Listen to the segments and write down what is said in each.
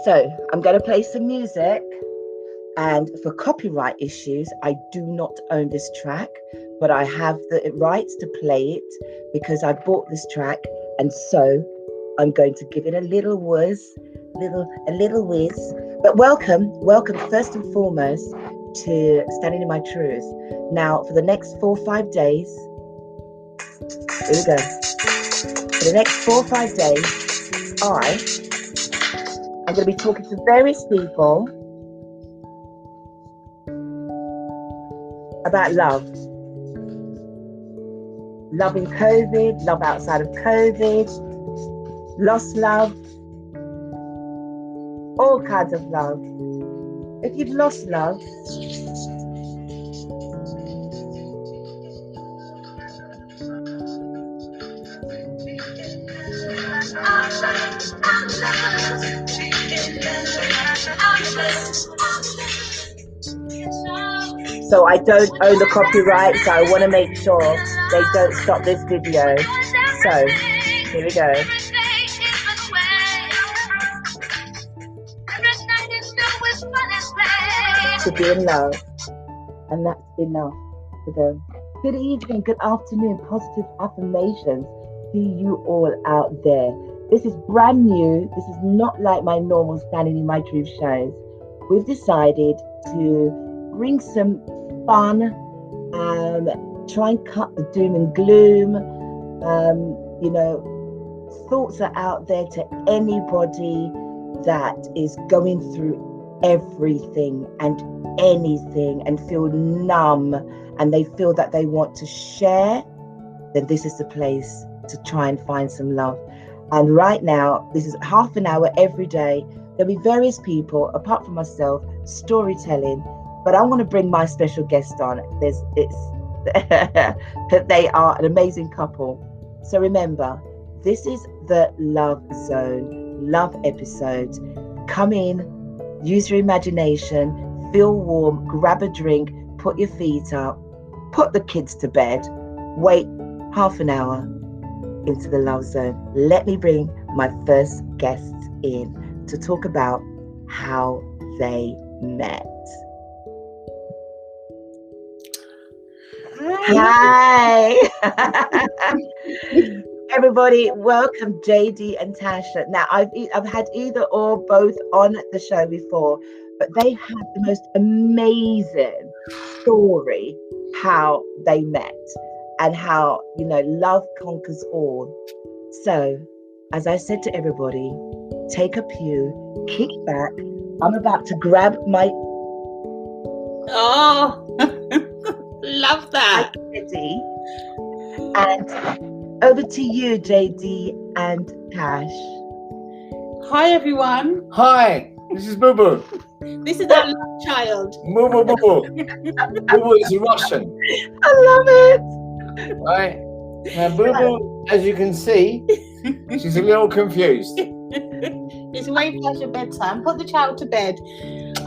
So I'm going to play some music, and for copyright issues, I do not own this track, but I have the rights to play it because I bought this track, and so I'm going to give it a little whiz. But welcome first and foremost to Standing in My Truth. Now, for the next 4 or 5 days, here we go. For the next 4 or 5 days, I'm going to be talking to various people about love. Love in COVID, love outside of COVID, lost love, all kinds of love. If you've lost love, so I don't own the copyright, so I want to make sure they don't stop this video. So here we go. To be in love, and that's enough for them. Good evening, good afternoon, positive affirmations to you all out there. This is brand new. This is not like my normal Standing in My Truth shows. We've decided to bring some fun, try and cut the doom and gloom. Thoughts are out there to anybody that is going through everything and anything and feel numb and they feel that they want to share, then this is the place to try and find some love. And right now, this is half an hour every day. There'll be various people, apart from myself, storytelling, but I want to bring my special guest on. They are an amazing couple. So remember, this is the Love Zone, love episode. Come in, use your imagination, feel warm, grab a drink, put your feet up, put the kids to bed, wait half an hour into the Love Zone. Let me bring my first guests in to talk about how they met. Hi. Everybody, welcome JD and Tasha. Now, I've had either or both on the show before, but they have the most amazing story how they met and how, love conquers all. So, as I said to everybody, take a pew, kick back. I'm about to grab my... Oh, love that. Ready. And... over to you, JD and Tash. Hi, everyone. Hi, this is Boo Boo. This is our love child. Boo Boo Boo Boo. Boo Boo is Russian. I love it. Right? Now, Boo Boo, as you can see, she's a little confused. It's way past your bedtime. Put the child to bed.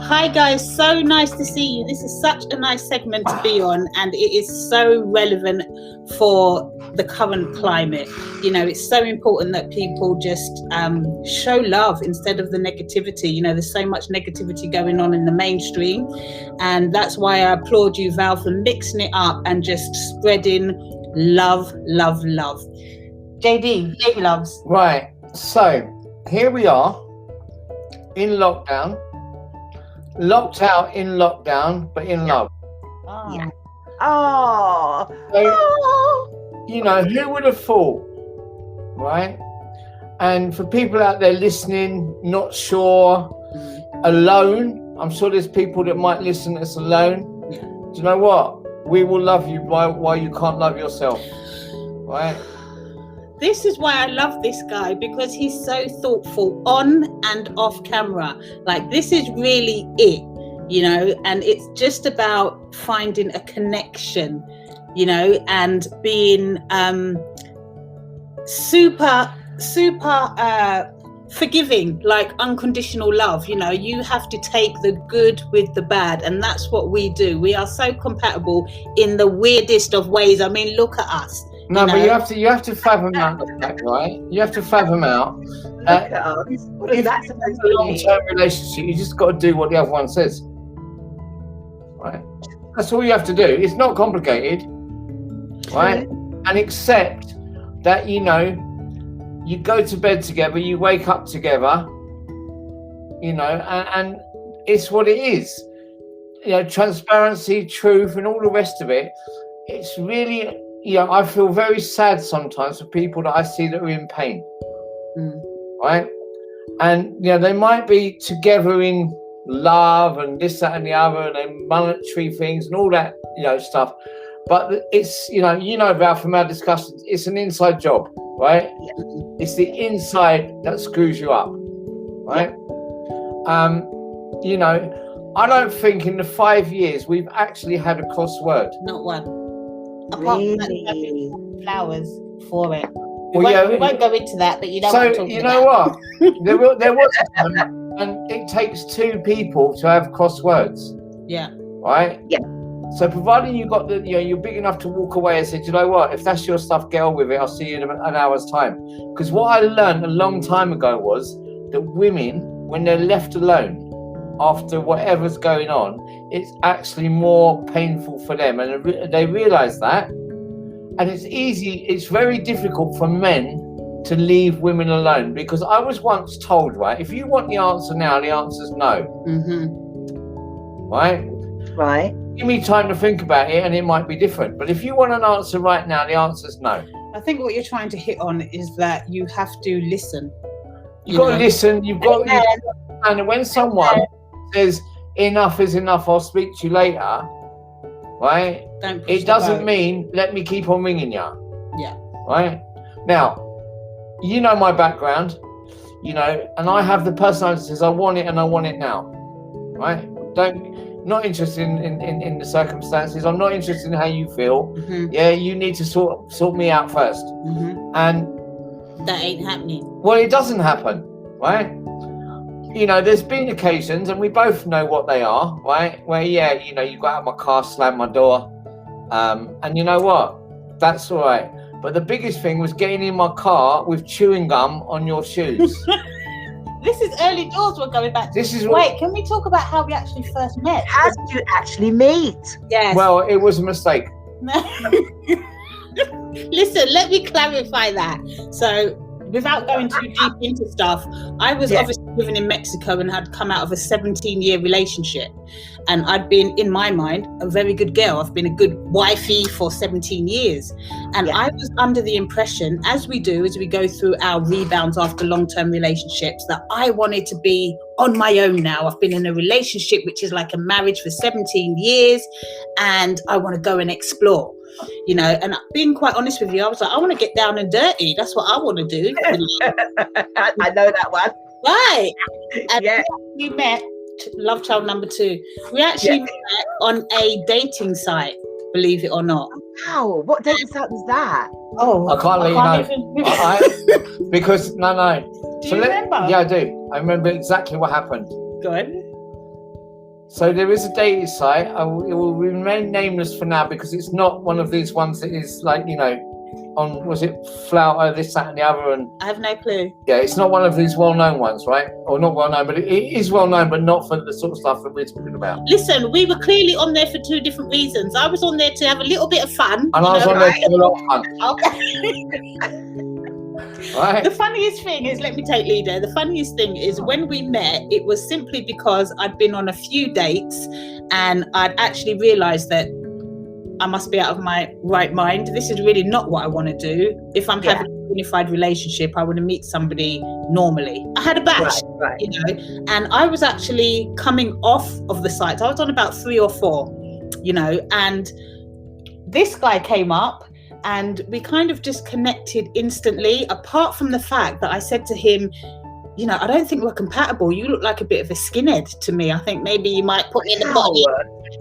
Hi, guys. So nice to see you. This is such a nice segment to be on, and it is so relevant for the current climate. It's so important that people just show love instead of the negativity. There's so much negativity going on in the mainstream, and that's why I applaud you, Val, for mixing it up and just spreading love, love, love. JD, baby loves. Right, so here we are in lockdown, locked out in lockdown, but in love. Oh. Yeah. Oh. So, who would have thought, right? And for people out there listening, not sure, alone, I'm sure there's people that might listen that's alone. Yeah. Do you know what? We will love you while you can't love yourself, right? This is why I love this guy, because he's so thoughtful on and off camera. Like, this is really it, and it's just about finding a connection, and being super forgiving, like unconditional love. You have to take the good with the bad, and that's what we do. We are so compatible in the weirdest of ways. I mean, look at us. No, but you have to fathom out the fact, right? You have to fathom out. Look at us. What is that supposed a to long-term relationship, you just got to do what the other one says, right? That's all you have to do. It's not complicated, right? And accept that, you know, you go to bed together, you wake up together, you know, and it's what it is. You know, transparency, truth, and all the rest of it. It's really, you know, I feel very sad sometimes for people that I see that are in pain, right? And, you know, they might be together in love and this, that, and the other, and then monetary things and all that, you know, stuff. But it's, you know, Val, from our discussions, it's an inside job, right? It's the inside that screws you up, right? You know, I don't think in the 5 years we've actually had a crossword. Not one. Apart from that, flowers for it. We won't go into that, but you know what I'm talking about. What? there was and it takes two people to have crosswords. Yeah. Right? Yeah. So providing you got you're big enough to walk away and say, you know what, if that's your stuff, get on with it. I'll see you in an hour's time. Because what I learned a long time ago was that women, when they're left alone after whatever's going on, it's actually more painful for them. And they realize that. And it's very difficult for men to leave women alone, because I was once told, right, if you want the answer now, the answer's no. Right? Give me time to think about it and it might be different. But if you want an answer right now, the answer's no. I think what you're trying to hit on is that you have to listen. You've got to listen. You've got to understand that when someone says enough is enough, I'll speak to you later, right? It doesn't mean let me keep on ringing you. Yeah. Right? Now, you know my background, you know, and I have the personality that says I want it and I want it now. Right? Not interested in the circumstances. I'm not interested in how you feel. Yeah, you need to sort me out first. And that ain't happening. Well, it doesn't happen, right? You know, there's been occasions, and we both know what they are, right? Where, yeah, you know, you got out of my car, slammed my door, and you know what? That's all right. But the biggest thing was getting in my car with chewing gum on your shoes. This is early doors we're going back to. Wait, can we talk about how we actually first met? How did you actually meet? Yes. Well, it was a mistake. Listen, let me clarify that. So, without going too deep into stuff, I was obviously living in Mexico and had come out of a 17-year relationship. And I'd been, in my mind, a very good girl. I've been a good wifey for 17 years. And I was under the impression, as we do, as we go through our rebounds after long-term relationships, that I wanted to be on my own now. I've been in a relationship which is like a marriage for 17 years, and I want to go and explore. You know, and being quite honest with you, I was like, I want to get down and dirty. That's what I want to do. I know that one. Right. And we met, love child number 2. We actually met on a dating site, believe it or not. Wow. What dating site was that? Oh, I can't let you know. Because, no. Do you remember? Yeah, I do. I remember exactly what happened. Go ahead. So there is a dating site. It will remain nameless for now because it's not one of these ones that is like, you know, on, was it Flower, this, that and the other? And I have no clue. Yeah, it's not one of these well-known ones, right? Or not well-known, but it is well-known, but not for the sort of stuff that we're talking about. Listen, we were clearly on there for 2 different reasons. I was on there to have a little bit of fun. And I was on there to have a lot of fun. Okay. Right. The funniest thing is, let me take leader. The funniest thing is when we met, it was simply because I'd been on a few dates and I'd actually realised that I must be out of my right mind. This is really not what I want to do. If I'm having a unified relationship, I want to meet somebody normally. I had a batch, you know, and I was actually coming off of the site. I was on about 3 or 4, you know, and this guy came up. And we kind of just connected instantly, apart from the fact that I said to him, you know, I don't think we're compatible. You look like a bit of a skinhead to me. I think maybe you might put me in the body.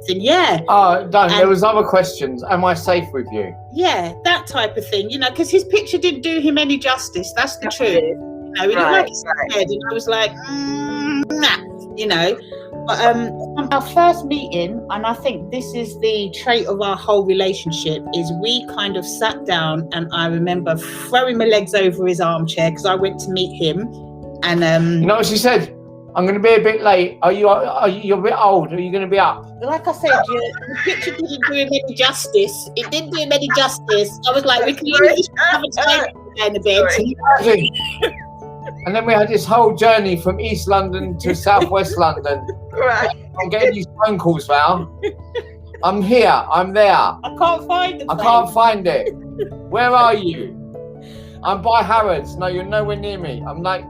Yeah. Oh, no, there was other questions. Am I safe with you? Yeah, that type of thing, you know, because his picture didn't do him any justice. That's the truth. You know, he looked like a skinhead. And I was like, nah, you know. But our first meeting, and I think this is the trait of our whole relationship, is we kind of sat down, and I remember throwing my legs over his armchair because I went to meet him, and you know what she said? I'm going to be a bit late. You're a bit old? Are you going to be up? Like I said, the picture didn't do him any justice. It didn't do him any justice. I was like, we can use have a time in the bed. And then we had this whole journey from East London to Southwest London. Right. I'm getting these phone calls, Val. I'm here. I'm there. I can't find the I can't find it. Where are you? I'm by Harrods. No, you're nowhere near me. I'm like,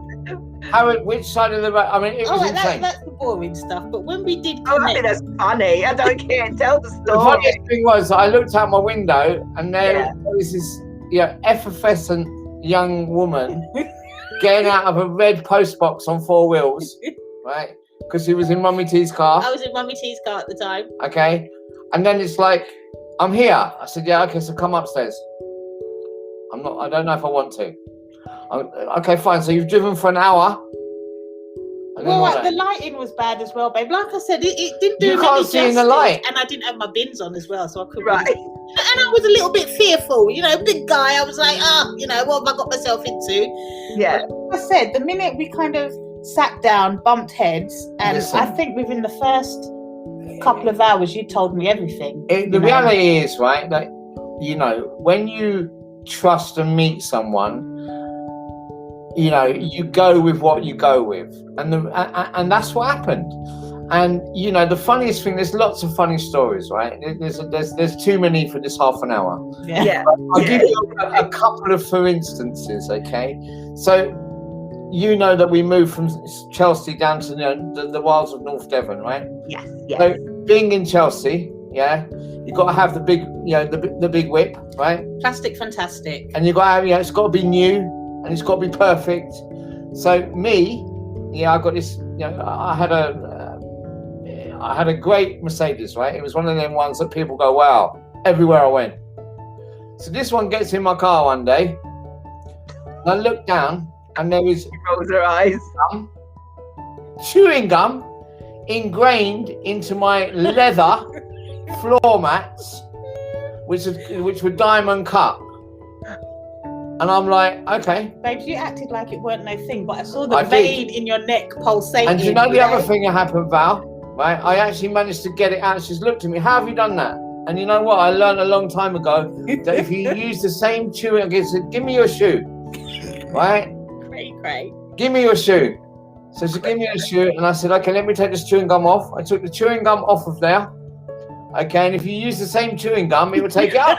Harrod, which side of the road? I mean, it was insane. That's the boring stuff. But when we did I think that's funny. I don't care. Tell the story. The funniest thing was I looked out my window and there was this effervescent young woman getting out of a red post box on 4 wheels, right? Because she was in Mummy T's car. I was in Mummy T's car at the time. Okay. And then it's like, I'm here. I said, yeah, okay, so come upstairs. I don't know if I want to. Okay, fine. So you've driven for an hour. Well, the lighting was bad as well, babe. Like I said, it didn't do you any can't see justice. in the light. And I didn't have my bins on as well, so I couldn't. Right. And I was a little bit fearful, big guy. I was like, what have I got myself into? Yeah. Like I said, the minute we kind of sat down, bumped heads, and I think within the first couple of hours, you told me everything. The reality is, right, that, when you trust and meet someone, you go with what you go with, and that's what happened. And the funniest thing, there's lots of funny stories, right? There's too many for this half an hour. Yeah. I'll give you a couple of for instances, okay? So that we moved from Chelsea down to the wilds of North Devon, right? Yes. So being in Chelsea, you've got to have the big, the big whip, right? Plastic fantastic. And you've got to have, it's got to be new and it's got to be perfect. So I got this, I had a great Mercedes, right? It was one of them ones that people go, wow, everywhere I went. So this one gets in my car one day, and I look down, and there is rolls her eyes. Chewing gum ingrained into my leather floor mats, which were diamond cut. And I'm like, okay. Babes, you acted like it weren't no thing, but I saw the vein in your neck pulsating. And you know the other thing that happened, Val? Right? I actually managed to get it out. She's looked at me, how have you done that? And you know what? I learned a long time ago that if you use the same chewing, I said, give me your shoe. Right? Cray. Give me your shoe. So she gave me a shoe, and I said, okay, let me take this chewing gum off. I took the chewing gum off of there. Okay, and if you use the same chewing gum, it will take it up.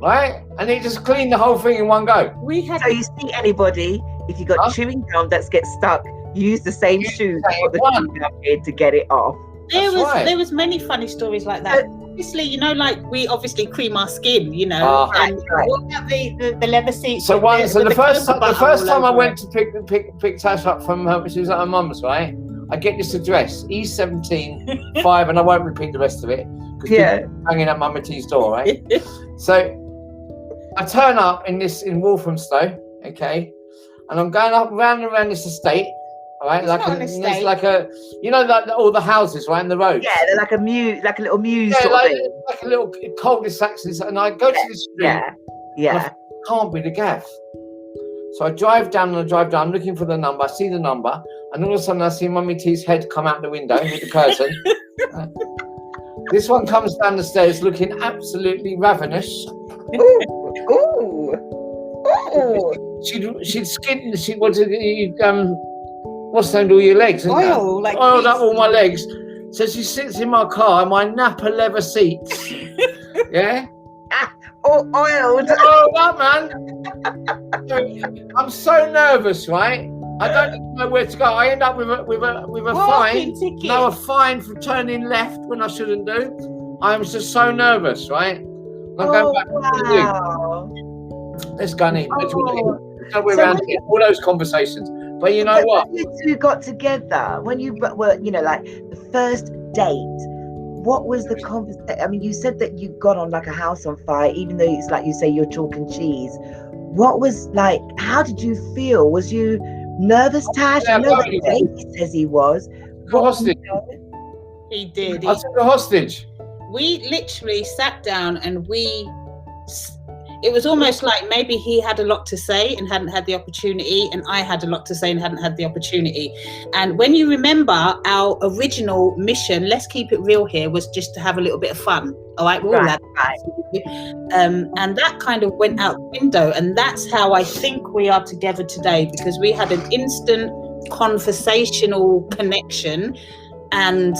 Right? And it just cleaned the whole thing in one go. So you see anybody, if you got chewing gum that gets stuck, use the same shoe to get it off. There was many funny stories like that. Obviously, we obviously cream our skin, and what about the leather seats? So the first time I went to pick Tash up from her, she was at her mum's, right? I get this address, E17 5, and I won't repeat the rest of it because hanging at Mummy T's door, right? So I turn up in Walthamstow, okay, and I'm going up round and around this estate. All right, it's like all the houses right in the road. Yeah, they're like a little muse. Yeah, sort of thing. like a little cul-de-sacs, and I go to the street. Yeah. Can't be the gaff. So I drive down, I'm looking for the number. I see the number, and all of a sudden I see Mummy T's head come out the window with the curtain. This one comes down the stairs looking absolutely ravenous. Ooh. She'd skinned. She wanted what's named all your legs? Oiled up all my legs. So she sits in my car, my Napa leather seats. Yeah. Oiled. Oh, that man. I'm so nervous, right? I don't even know where to go. I end up with a fine. Ticket. No, a fine for turning left when I shouldn't do. I'm just so nervous, right? I'm going back to the Let's go and eat. All those conversations. But you know what? When you two got together, when you were, like the first date, what was the conversation? I mean, you said that you got on like a house on fire, even though it's like you say you're chalk and cheese. What was like, how did you feel? Was you nervous, Tash? I know that he says he was. He did. I took a hostage. We literally sat down and it was almost like maybe he had a lot to say and hadn't had the opportunity, and I had a lot to say and hadn't had the opportunity. And when you remember our original mission, let's keep it real here, was just to have a little bit of fun. All right, we're all Right. and that kind of went out the window, and that's how I think we are together today, because we had an instant conversational connection. And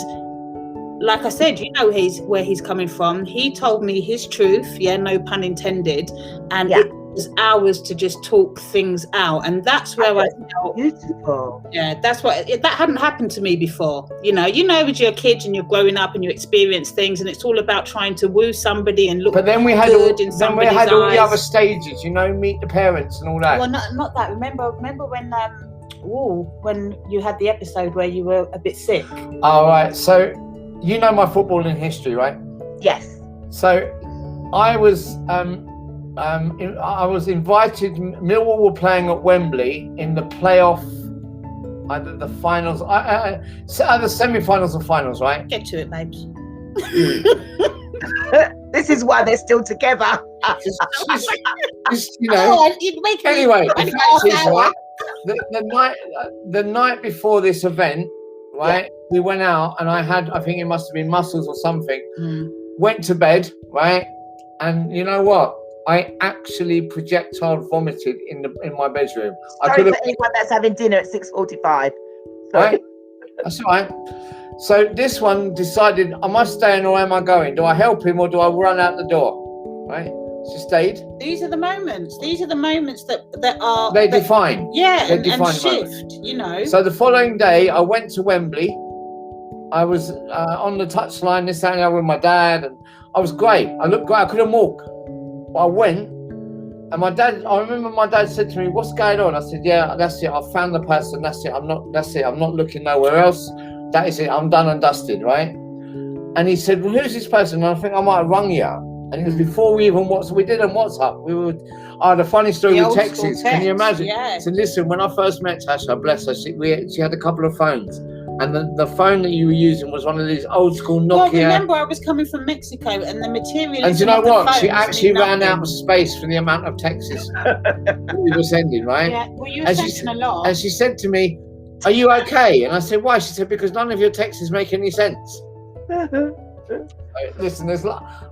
like I said, you know, where he's coming from. He told me his truth, no pun intended, and it was ours to just talk things out. And that's where I felt beautiful. Yeah, that's what that hadn't happened to me before. You know, as you're a kid and you're growing up and you experience things, and it's all about trying to woo somebody and look. But then we had good in somebody's eyes. all the other stages, meet the parents and all that. Well, not that. Remember when you had the episode where you were a bit sick. All right, so. You know my footballing history, right? Yes. So, I was invited. Millwall were playing at Wembley in the playoff, either the finals, either semi-finals or finals, right? Get to it, babes. This is why they're still together. Anyway, the fact is, right, the night before this event, right, we went out and I think it must have been muscles or something. Went to bed, right, and you know what? I actually projectile vomited in my bedroom. Sorry for anyone that's having dinner at 6:45. Right, that's all right. So this one decided, am I staying or am I going? Do I help him or do I run out the door? Right. She stayed. These are the moments that are... They define. Yeah, they and shift, So the following day, I went to Wembley. I was on the touchline this Saturday with my dad, and I was great. I looked great. I couldn't walk. But I went, and I remember my dad said to me, what's going on? I said, yeah, that's it. I found the person. That's it. I'm not looking nowhere else. That is it. I'm done and dusted, right? And he said, well, who's this person? And I think I might have rung you. And it was before we even we didn't WhatsApp. I had a funny story with texts. Can you imagine? Yeah. So listen, when I first met Tasha, bless her, she had a couple of phones. And the phone that you were using was one of these old school Nokia. Well, remember, I was coming from Mexico, and the material. And do you know what? She actually ran out of space for the amount of texts we were sending, right? Yeah, well, you were sending a lot. And she said to me, are you okay? And I said, why? She said, because none of your texts make any sense. Listen,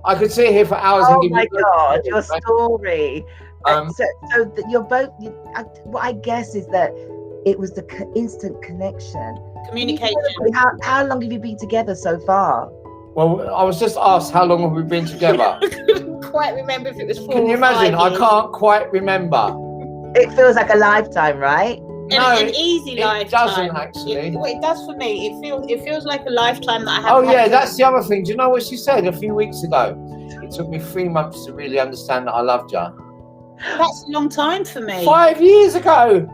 I could sit here for hours. Oh my God, your story. So you're both. What I guess is that it was the instant connection, communication. How long have you been together so far? Well, I was just asked how long have we been together. I couldn't quite remember if it was 4 Can you imagine? I can't quite remember. It feels like a lifetime, right? An easy lifetime. It doesn't actually. It does for me. It feels like a lifetime that I have. Oh yeah, that's the other thing. Do you know what she said a few weeks ago? It took me 3 months to really understand that I loved you. That's a long time for me. 5 years ago.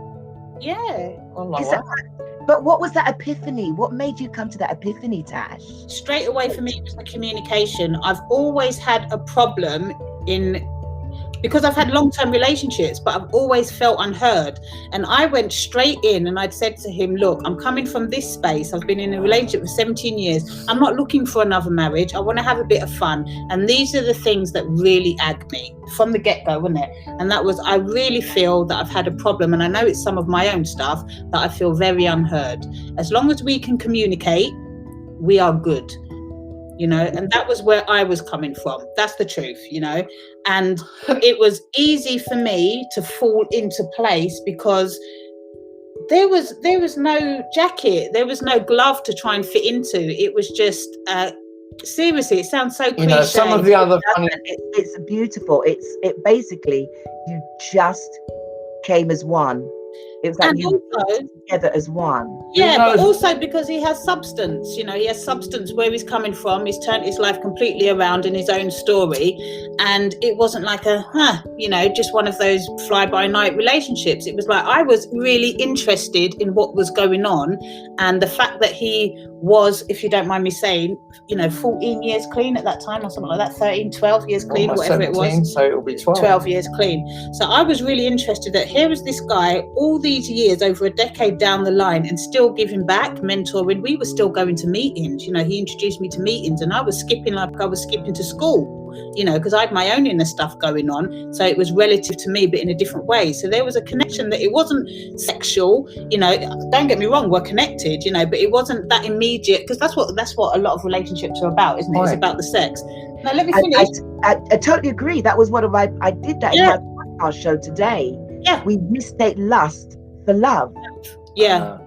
Yeah. But what was that epiphany? What made you come to that epiphany, Tash? Straight away for me, it was the communication. I've always had a problem because I've had long-term relationships, but I've always felt unheard. And I went straight in and I'd said to him, look, I'm coming from this space. I've been in a relationship for 17 years. I'm not looking for another marriage. I want to have a bit of fun. And these are the things that really ag me from the get-go, wasn't it? And that was, I really feel that I've had a problem. And I know it's some of my own stuff that I feel very unheard. As long as we can communicate, we are good. And that was where I was coming from. That's the truth, and it was easy for me to fall into place because there was no jacket, there was no glove to try and fit into. It was just seriously, it sounds so cliche. Some of the other funny... it's beautiful. It basically, you just came as one. It was like and you also, together as one. Yeah, but also because he has substance, he has substance where he's coming from. He's turned his life completely around in his own story. And it wasn't like just one of those fly-by-night relationships. It was like I was really interested in what was going on. And the fact that he was, if you don't mind me saying, 14 years clean at that time or something like that, 13, 12 years clean, whatever 17, it was. So it'll be 12. 12 years clean. So I was really interested that here was this guy, all these years, over a decade down the line, and still giving back, mentoring. We were still going to meetings. He introduced me to meetings, and I was skipping like I was skipping to school, because I had my own inner stuff going on. So it was relative to me, but in a different way. So there was a connection that it wasn't sexual. Don't get me wrong, we're connected, but it wasn't that immediate, because that's what a lot of relationships are about, isn't it? It's about the sex. Now let me finish. I totally agree. That was one of I did that in my podcast show today. Yeah. We mistake lust for love. Yeah.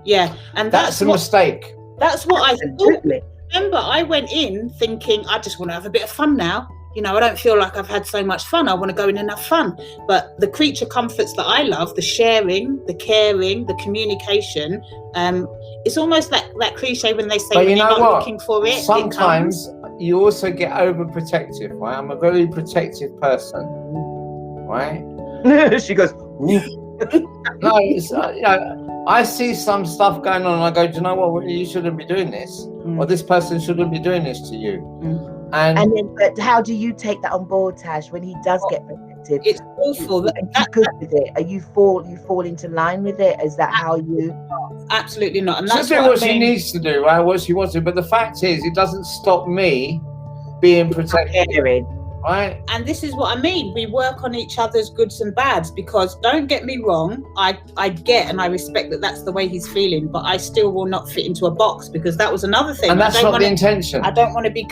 And that's a mistake. That's what I thought. Remember, I went in thinking, I just want to have a bit of fun now. I don't feel like I've had so much fun. I want to go in and have fun. But the creature comforts that I love, the sharing, the caring, the communication, it's almost like that cliche when they say, when you're not looking for it. Sometimes you also get overprotective, right? I'm a very protective person, right? She goes, no, it's, I see some stuff going on and I go, do you know what? You shouldn't be doing this. Or this person shouldn't be doing this to you. And then, but how do you take that on board, Tash, when he does get protective? It's awful. Are you good with it? Are you fall into line with it? Is that how you? Absolutely not. And that's she'll do what she needs to do, right? What she wants to. But the fact is, it doesn't stop me being protected. Right. And this is what I mean. We work on each other's goods and bads, because don't get me wrong, I get and I respect that that's the way he's feeling, but I still will not fit into a box, because that was another thing. And that's not the intention. I don't want to be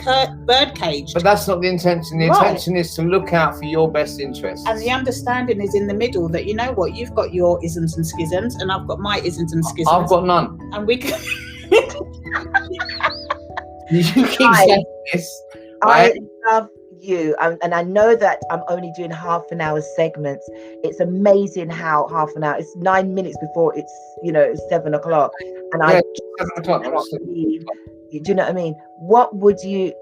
bird caged. But that's not the intention. The intention is to look out for your best interests. And the understanding is in the middle that, you know what, you've got your isms and schisms and I've got my isms and schisms. I've got none. And we can... You keep saying this. Right? I love you, and I know that I'm only doing half an hour segments. It's amazing how half an hour, it's 9 minutes before it's 7 o'clock, and I 7 o'clock. Leave. Do you know what I mean? What would you,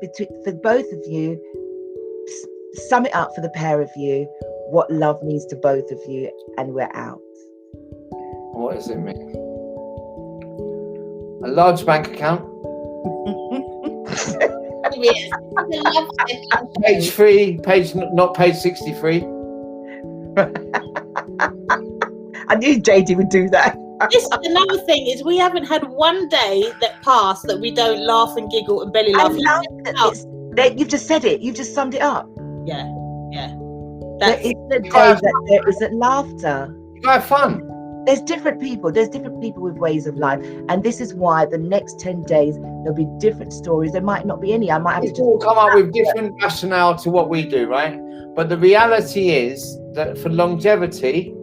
for both of you, sum it up for the pair of you, what love means to both of you, and we're out. What does it mean? A large bank account. Page 3, not page 63. I knew JD would do that. Another thing is, we haven't had one day that passed that we don't laugh and giggle and belly laugh. You've just said it. You've just summed it up. Yeah. There isn't a day that there isn't laughter. You gotta have fun. There's different people with ways of life, and this is why the next 10 days there'll be different stories. There might not be any. I might have to just come up with different rationale to what we do, right? But the reality is that for longevity,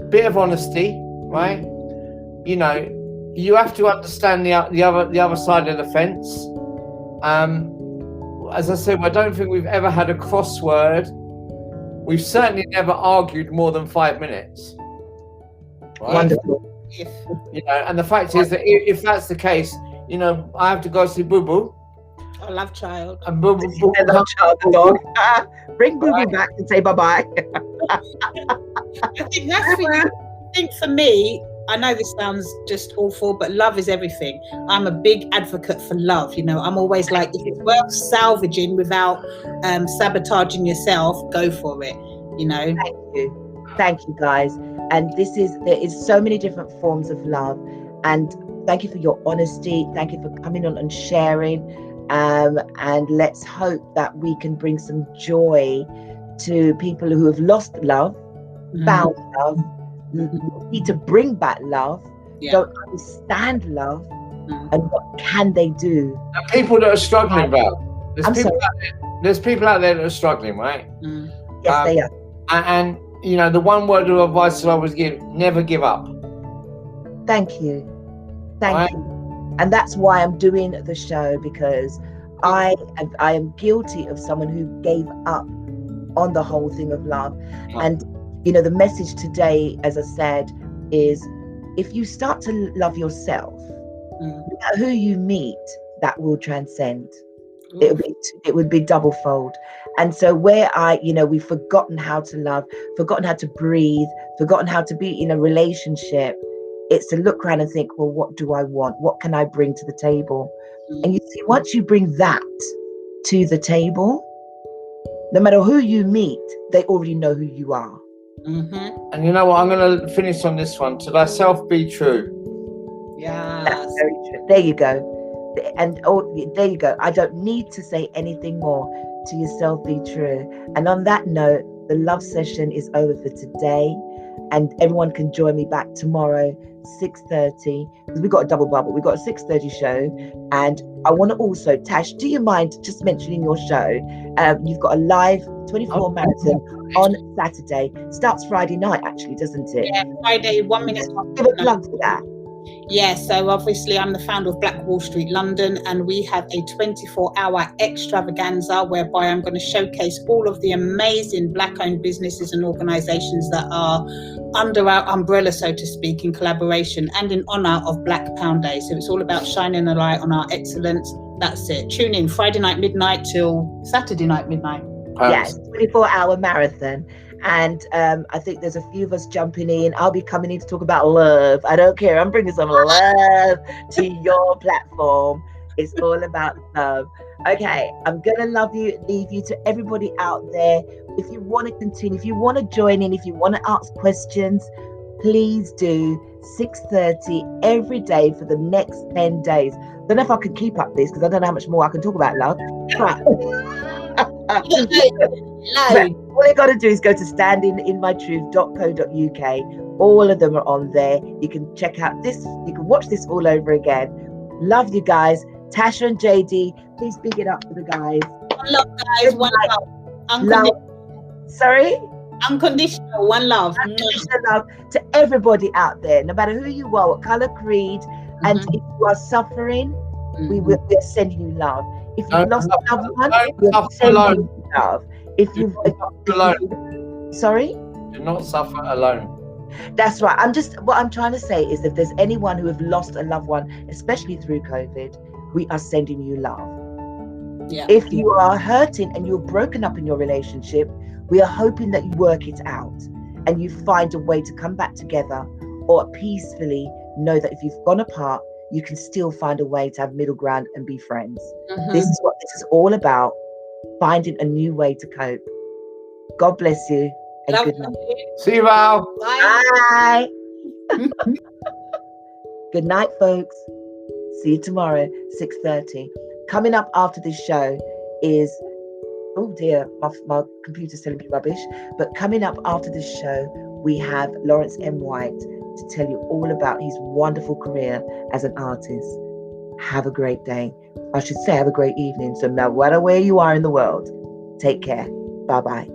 a bit of honesty, right? You have to understand the other side of the fence. As I said, I don't think we've ever had a crossword. We've certainly never argued more than 5 minutes. Right? Wonderful. And the fact is that if that's the case, I have to go see Boo Boo. I love child. And Boo Boo. I love child, the dog. Bring Boo Boo back and say bye-bye. I think for me, I know this sounds just awful, but love is everything. I'm a big advocate for love. I'm always like, if it's worth salvaging without sabotaging yourself, go for it. Thank you guys. And there is so many different forms of love, and thank you for your honesty. Thank you for coming on and sharing. And let's hope that we can bring some joy to people who have lost love, found love, need to bring back love, don't understand love, and what can they do? And people that are struggling, Val. There's people out there that are struggling, right? Yes, they are. And the one word of advice that I would give: never give up. Thank you. Thank you. And that's why I'm doing the show, because I am guilty of someone who gave up on the whole thing of love. And the message today, as I said, is if you start to love yourself, who you meet, that will transcend. It would be double fold. And so where we've forgotten how to love, forgotten how to breathe, forgotten how to be in a relationship, it's to look around and think, well, what do I want? What can I bring to the table? And you see, once you bring that to the table, no matter who you meet, they already know who you are. And you know what? I'm going to finish on this one. To thyself be true. Yeah. That's very true. There you go. And there you go. I don't need to say anything more. To yourself be true. And on that note, the love session is over for today. And everyone can join me back tomorrow, 6:30, because we've got a double bubble. We've got a 6:30 show. And I want to also, Tash, do you mind just mentioning your show? You've got a live 24 marathon on Saturday. Starts Friday night, actually, doesn't it? Yeah, Friday, 1 minute. Give a plug for that. Yeah, so obviously I'm the founder of Black Wall Street London, and we have a 24-hour extravaganza whereby I'm going to showcase all of the amazing Black-owned businesses and organisations that are under our umbrella, so to speak, in collaboration and in honour of Black Pound Day. So it's all about shining a light on our excellence. That's it. Tune in Friday night midnight till Saturday night midnight. Yes, 24-hour marathon. And I think there's a few of us jumping in. I'll be coming in to talk about love. I don't care. I'm bringing some love to your platform. It's all about love. Okay, I'm going to leave you to everybody out there. If you want to continue, if you want to join in, if you want to ask questions, please do 6:30 every day for the next 10 days. Don't know if I can keep up this because I don't know how much more I can talk about love. But all you got to do is go to standinginmytruth.co.uk. All of them are on there. You can check out this. You can watch this all over again. Love you guys. Tasha and JD, please big it up for the guys. One love, guys. One love. Unconditional. Sorry? Unconditional. One love. Unconditional love to everybody out there, no matter who you are, what color, creed. And if you are suffering, we're sending you love. If you've lost a loved one, we're sending you love. If you've alone. Sorry? Do not suffer alone. That's right. What I'm trying to say is if there's anyone who have lost a loved one, especially through COVID, we are sending you love. Yeah. If you are hurting and you're broken up in your relationship, we are hoping that you work it out and you find a way to come back together, or peacefully know that if you've gone apart, you can still find a way to have middle ground and be friends. This is what this is all about, finding a new way to cope. God bless you and good night. See you, Val. Bye. Good night, folks. See you tomorrow, 6:30. Coming up after this show is, oh dear, my computer's telling me rubbish. But coming up after this show, we have Lawrence M. White to tell you all about his wonderful career as an artist. Have a great day. I should say have a great evening. So no matter where you are in the world, take care. Bye-bye.